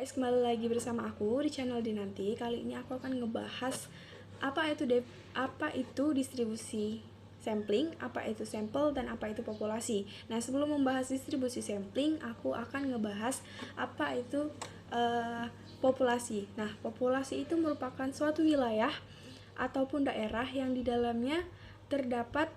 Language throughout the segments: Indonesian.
guys, kembali lagi bersama aku di channel Dinanti. Kali ini aku akan ngebahas apa itu distribusi sampling, apa itu sampel, dan apa itu populasi. Nah, sebelum membahas distribusi sampling, aku akan ngebahas apa itu populasi. Nah, populasi itu merupakan suatu wilayah ataupun daerah yang di dalamnya terdapat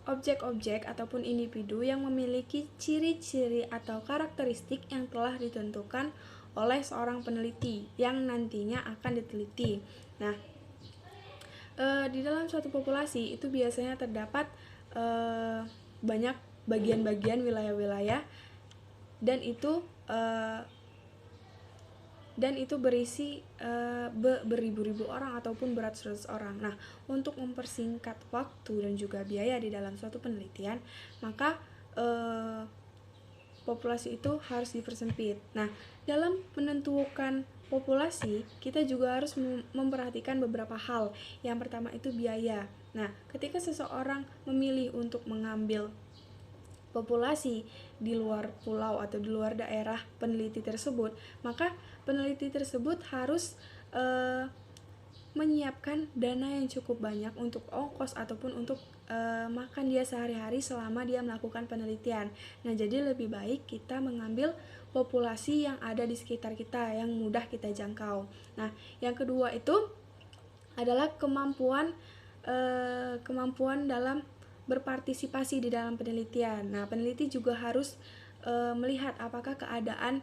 objek-objek ataupun individu yang memiliki ciri-ciri atau karakteristik yang telah ditentukan oleh seorang peneliti yang nantinya akan diteliti. Nah, di dalam suatu populasi itu biasanya terdapat banyak bagian-bagian wilayah-wilayah dan itu berisi beribu-ribu orang ataupun beratus-ratus orang. Nah, untuk mempersingkat waktu dan juga biaya di dalam suatu penelitian, maka populasi itu harus dipersempit. Nah, dalam menentukan populasi, kita juga harus memperhatikan beberapa hal. Yang pertama itu biaya. Nah, ketika seseorang memilih untuk mengambil populasi di luar pulau atau di luar daerah peneliti tersebut, maka peneliti tersebut harus menyiapkan dana yang cukup banyak untuk ongkos ataupun untuk makan dia sehari-hari selama dia melakukan penelitian. Nah, jadi lebih baik kita mengambil populasi yang ada di sekitar kita, yang mudah kita jangkau. Nah, yang kedua itu adalah kemampuan dalam berpartisipasi di dalam penelitian. Nah, peneliti juga harus melihat apakah keadaan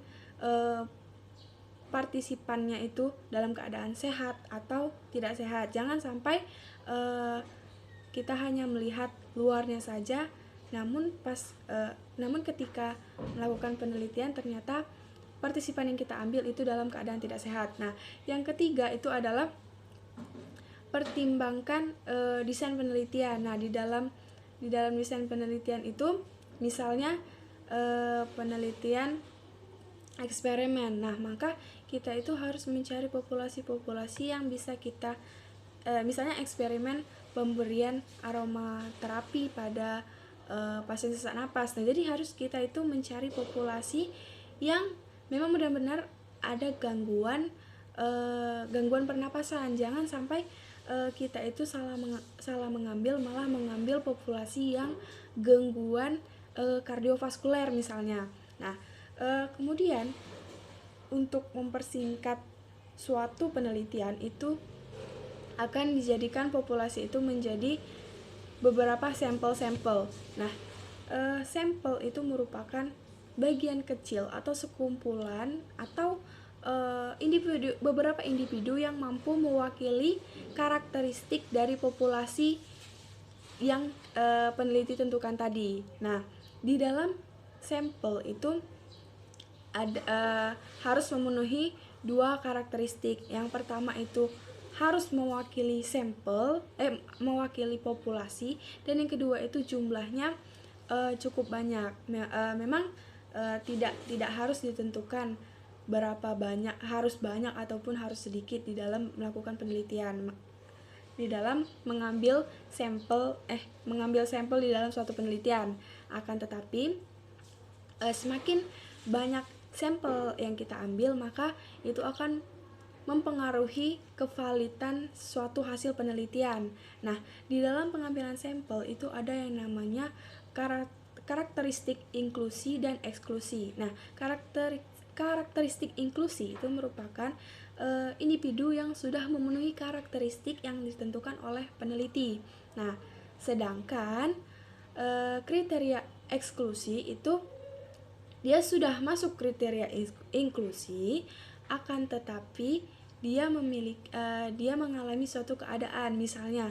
partisipannya itu dalam keadaan sehat atau tidak sehat. Jangan sampai kita hanya melihat luarnya saja, namun ketika melakukan penelitian ternyata partisipan yang kita ambil itu dalam keadaan tidak sehat. Nah, yang ketiga itu adalah pertimbangkan desain penelitian. Nah, di dalam desain penelitian itu misalnya penelitian eksperimen. Nah, maka kita itu harus mencari populasi-populasi yang bisa kita misalnya eksperimen pemberian aromaterapi pada pasien sesak napas. Nah, jadi harus kita itu mencari populasi yang memang benar-benar ada gangguan pernapasan. Jangan sampai kita itu salah mengambil, malah mengambil populasi yang gangguan kardiovaskuler misalnya. Nah, kemudian untuk mempersingkat suatu penelitian itu akan dijadikan populasi itu menjadi beberapa sampel-sampel. Nah, sampel itu merupakan bagian kecil atau sekumpulan atau beberapa individu yang mampu mewakili karakteristik dari populasi yang peneliti tentukan tadi. Nah, di dalam sampel itu harus memenuhi dua karakteristik. Yang pertama itu harus mewakili mewakili populasi, dan yang kedua itu jumlahnya cukup banyak. Memang tidak harus ditentukan berapa banyak, harus banyak ataupun harus sedikit di dalam melakukan penelitian, di dalam mengambil sampel di dalam suatu penelitian. Akan tetapi semakin banyak sampel yang kita ambil, maka itu akan mempengaruhi kevalidan suatu hasil penelitian. Nah, di dalam pengambilan sampel itu ada yang namanya karakteristik inklusi dan eksklusi. Nah, karakteristik inklusi itu merupakan individu yang sudah memenuhi karakteristik yang ditentukan oleh peneliti. Nah, sedangkan kriteria eksklusi itu dia sudah masuk kriteria inklusi, akan tetapi dia mengalami suatu keadaan, misalnya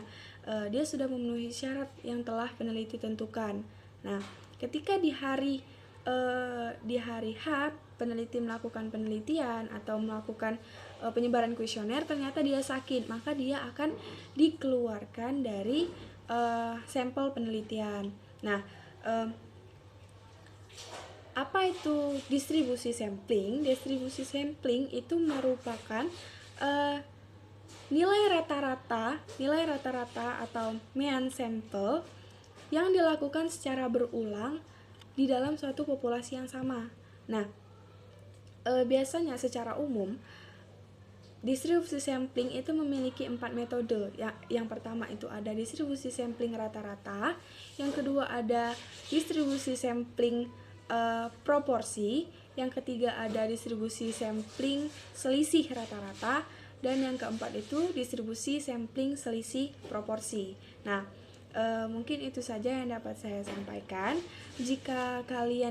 dia sudah memenuhi syarat yang telah peneliti tentukan. Nah, ketika di hari H peneliti melakukan penelitian atau melakukan penyebaran kuesioner, ternyata dia sakit, maka dia akan dikeluarkan dari sampel penelitian. Nah, apa itu distribusi sampling? Distribusi sampling itu merupakan nilai rata-rata atau mean sampel yang dilakukan secara berulang di dalam suatu populasi yang sama. Nah, Biasanya secara umum distribusi sampling itu memiliki 4 metode. Yang pertama itu ada distribusi sampling rata-rata, yang kedua ada distribusi sampling proporsi, yang ketiga ada distribusi sampling selisih rata-rata, dan yang keempat itu distribusi sampling selisih proporsi. Nah, mungkin itu saja yang dapat saya sampaikan. Jika kalian